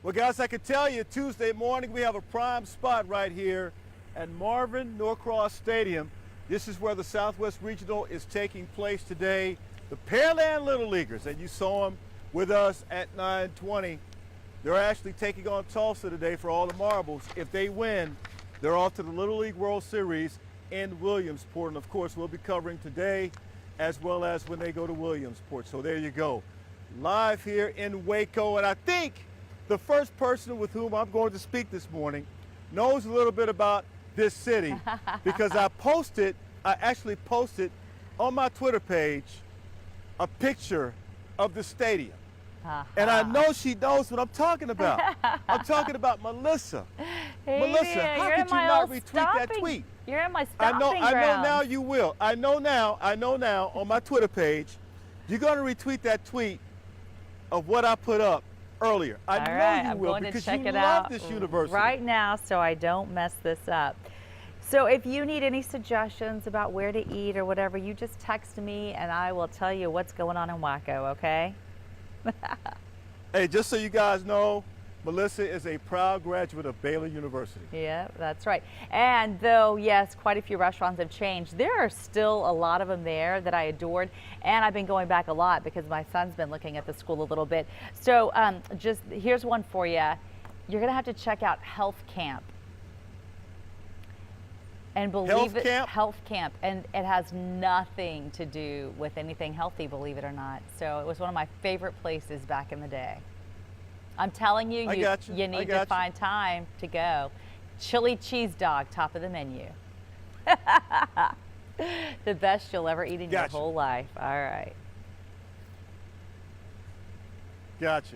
Well, guys, I can tell you, Tuesday morning we have a prime spot right here at Marvin Norcross Stadium. This is where the Southwest Regional is taking place today. The Pearland Little Leaguers, and you saw them with us at 9:20. They're actually taking on Tulsa today for all the marbles. If they win, they're off to the Little League World Series in Williamsport. And of course, we'll be covering today as well as when they go to Williamsport. So there you go. Live here in Waco. And I think the first person with whom I'm going to speak this morning knows a little bit about this city because I actually posted on my Twitter page a picture of the stadium. And I know she knows what I'm talking about. I'm talking about Melissa. Hey, Melissa, how could you not retweet that tweet? You're in my stomping grounds. I know now you will. I know now on my Twitter page, you're going to retweet that tweet of what I put up earlier. I know you will because you love this university. Right now so I don't mess this up. So if you need any suggestions about where to eat or whatever, you just text me and I will tell you what's going on in Waco, okay? Hey, just so you guys know, Melissa is a proud graduate of Baylor University. Yeah, that's right. And though, yes, quite a few restaurants have changed, there are still a lot of them there that I adored. And I've been going back a lot because my son's been looking at the school a little bit. So just here's one for you. You're going to have to check out Health Camp. And believe it, Health Camp, and it has nothing to do with anything healthy, believe it or not. So it was one of my favorite places back in the day. I'm telling you, you need to find time to go. Chili cheese dog, top of the menu. The best you'll ever eat in your whole life. All right. Gotcha.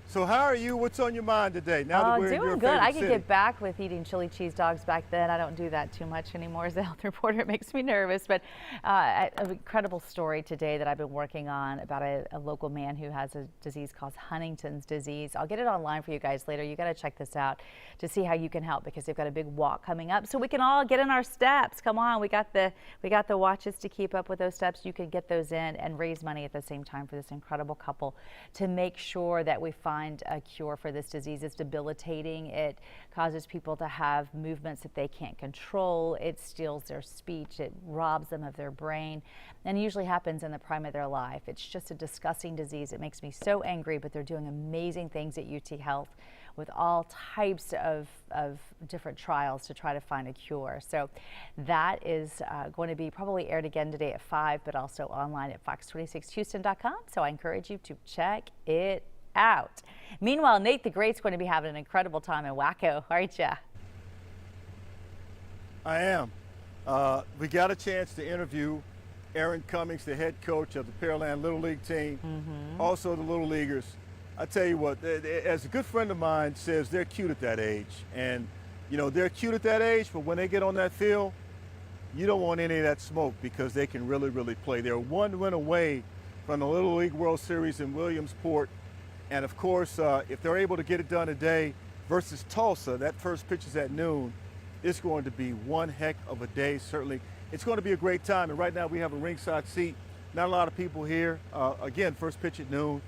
So how are you? What's on your mind today? Now that we're in your doing good. I could city? get back with eating chili cheese dogs back then. I don't do that too much anymore as a health reporter. It makes me nervous. But an incredible story today that I've been working on about a local man who has a disease called Huntington's disease. I'll get it online for you guys later. You got to check this out to see how you can help because they've got a big walk coming up so we can all get in our steps. Come on, we got the watches to keep up with those steps. You can get those in and raise money at the same time for this incredible couple to make sure that we find a cure for this disease. It's debilitating. It causes people to have movements that they can't control. It steals their speech. It robs them of their brain, and it usually happens in the prime of their life. It's just a disgusting disease. It makes me so angry, but they're doing amazing things at UT Health with all types of different trials to try to find a cure. So that is going to be probably aired again today at 5, but also online at fox26houston.com. So I encourage you to check it out. Meanwhile, Nate the Great's going to be having an incredible time in Waco, aren't you? I am. We got a chance to interview Aaron Cummings, the head coach of the Pearland Little League team, also the Little Leaguers. I tell you what, as a good friend of mine says, they're cute at that age. And, you know, they're cute at that age, but when they get on that field, you don't want any of that smoke because they can really, really play. They're one win away from the Little League World Series in Williamsport. And of course, if they're able to get it done today versus Tulsa, that first pitch is at noon, it's going to be one heck of a day, certainly. It's going to be a great time. And right now we have a ringside seat. Not a lot of people here. Again, first pitch at noon.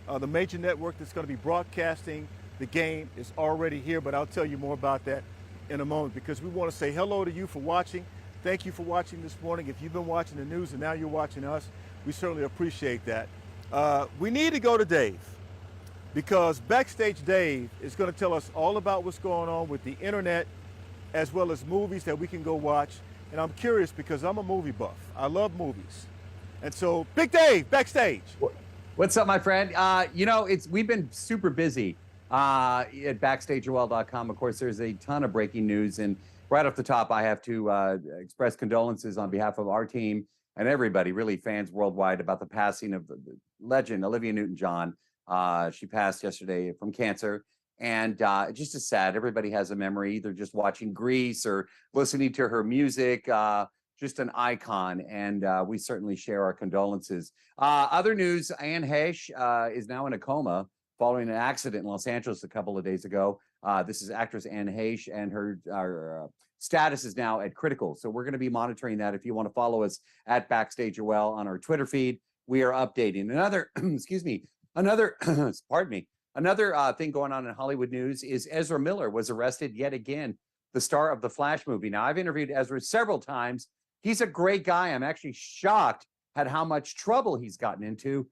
The major network that's going to be broadcasting the game is already here, but I'll tell you more about that in a moment because we want to say hello to you for watching. Thank you for watching this morning. If you've been watching the news and now you're watching us, we certainly appreciate that. We need to go to Dave, because Backstage Dave is going to tell us all about what's going on with the internet as well as movies that we can go watch. And I'm curious because I'm a movie buff. I love movies. And so, Big Dave, Backstage. What's up, my friend? You know, we've been super busy at BackstageOL.com. Of course, there's a ton of breaking news. And right off the top, I have to express condolences on behalf of our team and everybody, really fans worldwide, about the passing of the legend, Olivia Newton-John. She passed yesterday from cancer, and just as sad. Everybody has a memory, either just watching Grease or listening to her music. Just an icon, and we certainly share our condolences. Other news, Anne Heche is now in a coma following an accident in Los Angeles a couple of days ago. This is actress Anne Heche, and her status is now at critical. So we're going to be monitoring that. If you want to follow us at BackstageOL on our Twitter feed, we are updating. Another, excuse me, pardon me, Another thing going on in Hollywood news is Ezra Miller was arrested yet again, the star of the Flash movie. Now, I've interviewed Ezra several times. He's a great guy. I'm actually shocked at how much trouble he's gotten into.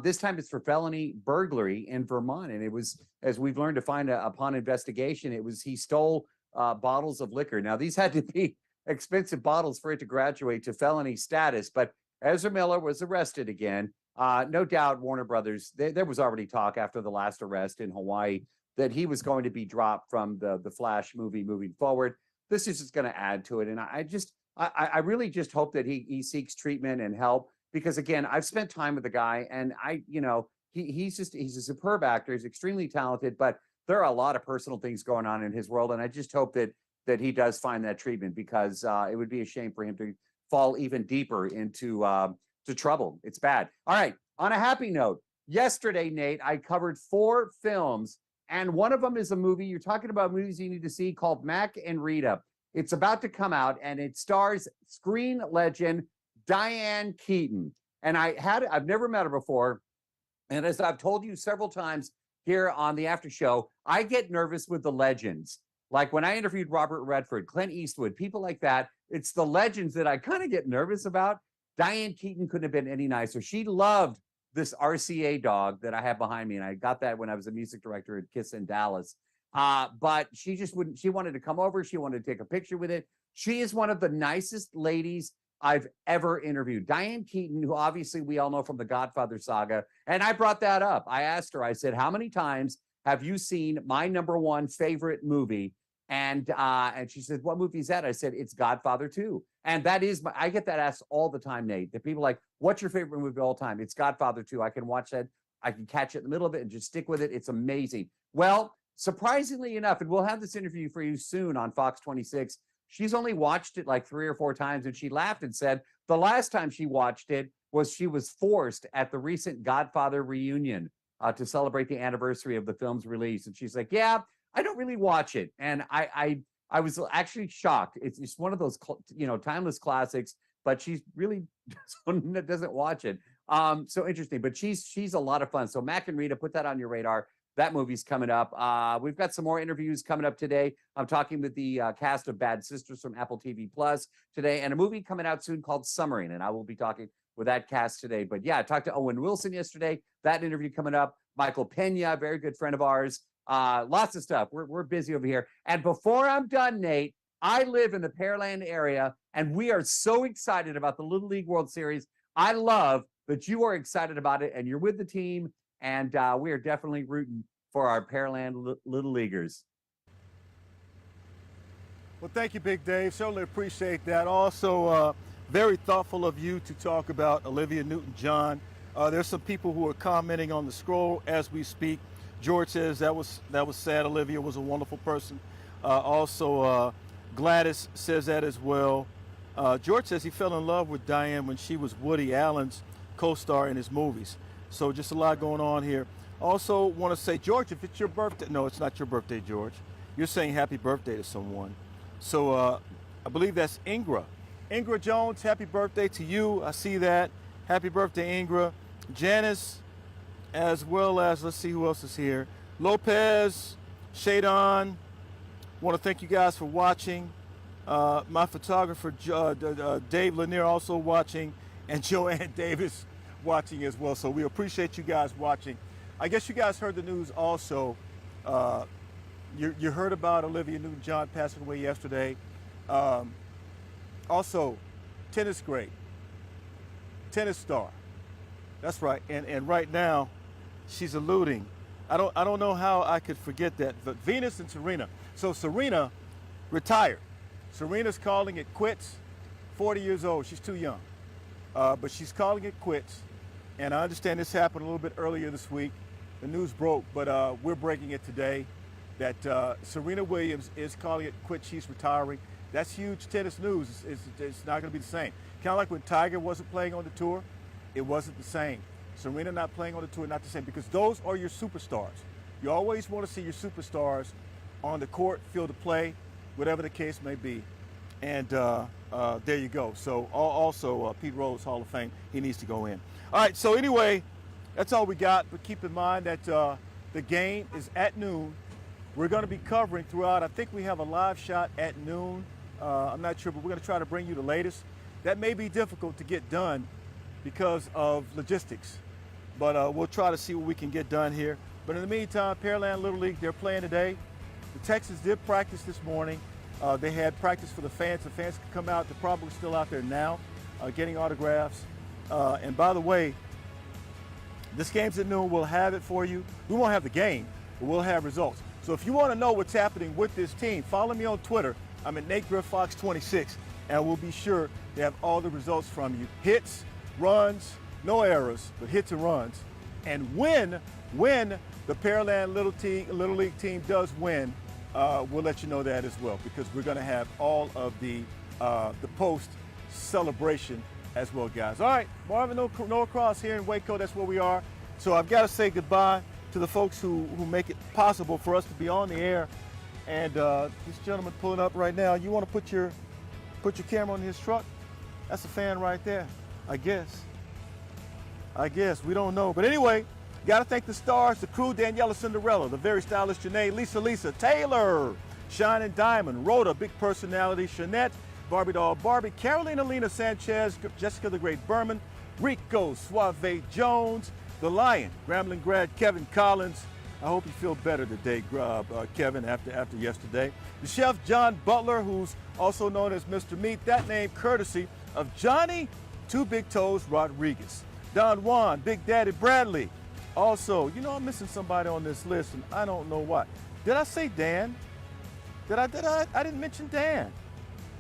This time it's for felony burglary in Vermont. And it was, as we've learned to find upon investigation, he stole bottles of liquor. Now, these had to be expensive bottles for it to graduate to felony status. But Ezra Miller was arrested again. No doubt Warner Brothers, there was already talk after the last arrest in Hawaii that he was going to be dropped from the Flash movie moving forward. This is just going to add to it. And I really just hope that he seeks treatment and help, because again, I've spent time with the guy, and he's a superb actor. He's extremely talented, but there are a lot of personal things going on in his world. And I just hope that he does find that treatment, because it would be a shame for him to fall even deeper into to trouble. It's bad. All right. On a happy note, yesterday, Nate, I covered 4 films, and one of them is a movie. You're talking about movies you need to see, called Mac and Rita. It's about to come out, and it stars screen legend Diane Keaton. And I've never met her before. And as I've told you several times here on the after show, I get nervous with the legends. Like when I interviewed Robert Redford, Clint Eastwood, people like that, it's the legends that I kind of get nervous about. Diane Keaton couldn't have been any nicer. She loved this RCA dog that I have behind me, and I got that when I was a music director at Kiss in Dallas. But she just wouldn't. She wanted to come over. She wanted to take a picture with it. She is one of the nicest ladies I've ever interviewed. Diane Keaton, who obviously we all know from the Godfather saga, and I brought that up. I asked her, I said, how many times have you seen my #1 favorite movie? And she said, what movie is that? I said, it's Godfather 2. And that is, I get that asked all the time, Nate. The people like, what's your favorite movie of all time? It's Godfather 2. I can watch that. I can catch it in the middle of it and just stick with it. It's amazing. Well, surprisingly enough, and we'll have this interview for you soon on Fox 26, she's only watched it like 3 or 4 times. And she laughed and said the last time she watched it was she was forced at the recent Godfather reunion to celebrate the anniversary of the film's release. And she's like, yeah, I don't really watch it. And I was actually shocked. It's one of those, timeless classics, but she's really doesn't watch it. So interesting, but she's a lot of fun. So Mac and Rita, put that on your radar. That movie's coming up. We've got some more interviews coming up today. I'm talking with the cast of Bad Sisters from Apple TV Plus today, and a movie coming out soon called Summering, and I will be talking with that cast today. But yeah, I talked to Owen Wilson yesterday. That interview coming up. Michael Pena, very good friend of ours. Lots of stuff. We're busy over here. And before I'm done, Nate, I live in the Pearland area, and we are so excited about the Little League World Series. I love that you are excited about it, and you're with the team, and we are definitely rooting for our Pearland Little Leaguers. Well, thank you, Big Dave. Certainly appreciate that. Also, very thoughtful of you to talk about Olivia Newton-John. There's some people who are commenting on the scroll as we speak. George says that was sad. Olivia was a wonderful person. Also, Gladys says that as well. George says he fell in love with Diane when she was Woody Allen's co-star in his movies. So just a lot going on here. Also want to say, George, if it's your birthday, no, it's not your birthday, George. You're saying happy birthday to someone. So I believe that's Ingra. Ingra Jones, happy birthday to you. I see that. Happy birthday, Ingra. Janice, as well as, let's see who else is here. Lopez, Shadon. Want to thank you guys for watching. My photographer, Dave Lanier, also watching, and Joanne Davis watching as well. So we appreciate you guys watching. I guess you guys heard the news also. You heard about Olivia Newton-John passing away yesterday. Also, tennis great, tennis star. That's right. And right now, she's eluding. I don't know how I could forget that. But Venus and Serena. So Serena retired. Serena's calling it quits. 40 years old. She's too young. But she's calling it quits. And I understand this happened a little bit earlier this week. The news broke, but we're breaking it today that Serena Williams is calling it quits. She's retiring. That's huge tennis news. It's not going to be the same. Kind of like when Tiger wasn't playing on the tour, it wasn't the same. Serena not playing on the tour, not the same, because those are your superstars. You always want to see your superstars on the court, field of play, whatever the case may be. And there you go. So also Pete Rose, Hall of Fame, he needs to go in. All right, so anyway, that's all we got. But keep in mind that The game is at noon. We're going to be covering throughout. I think we have a live shot at noon. I'm not sure, but we're going to try to bring you the latest. That may be difficult to get done because of logistics, but we'll try to see what we can get done here. But in the meantime, Pearland Little League, they're playing today. The Texans did practice this morning. They had practice for the fans. The fans could come out. They're probably still out there now getting autographs. And by the way, this game's at noon. We'll have it for you. We won't have the game, but we'll have results. So if you want to know what's happening with this team, follow me on Twitter. I'm at NateGriffFox26, and we'll be sure to have all the results from you. Hits, runs, no errors, but hits and runs. And when the Pearland Little League team does win, we'll let you know that as well, because we're going to have all of the post celebration as well, guys. All right, Marvin Noah Cross here in Waco. That's where we are. So I've got to say goodbye to the folks who make it possible for us to be on the air. And this gentleman pulling up right now, you want to put your camera on his truck? That's a fan right there, I guess. We don't know. But anyway, got to thank the stars, the crew, Daniela Cinderella, the very stylish Janae, Lisa Taylor, Shining Diamond, Rhoda, big personality, Shanette, Barbie Doll Barbie, Carolina Lena Sanchez, Jessica the Great Berman, Rico Suave Jones, The Lion, Grambling Grad Kevin Collins. I hope you feel better today, Kevin, after yesterday. The chef John Butler, who's also known as Mr. Meat, that name courtesy of Johnny Two Big Toes Rodriguez. Don Juan, Big Daddy Bradley. Also, you know, I'm missing somebody on this list, and I don't know what. Did I say Dan? I didn't mention Dan.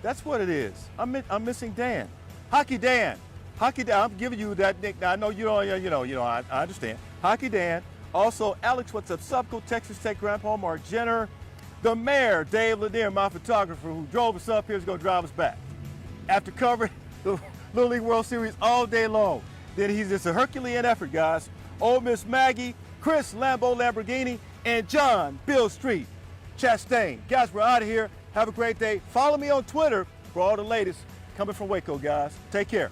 That's what it is. I'm missing Dan. Hockey Dan. I'm giving you that nickname. I know you don't, I understand. Hockey Dan. Also, Alex, what's up? Subco, Texas Tech Grandpa, Mark Jenner. The mayor, Dave Lanier, my photographer, who drove us up here, is going to drive us back. After covering the Little League World Series all day long. Then it's a Herculean effort, guys. Old Miss Maggie, Chris Lambo Lamborghini, and John Bill Street Chastain. Guys, we're out of here. Have a great day. Follow me on Twitter for all the latest coming from Waco, guys. Take care.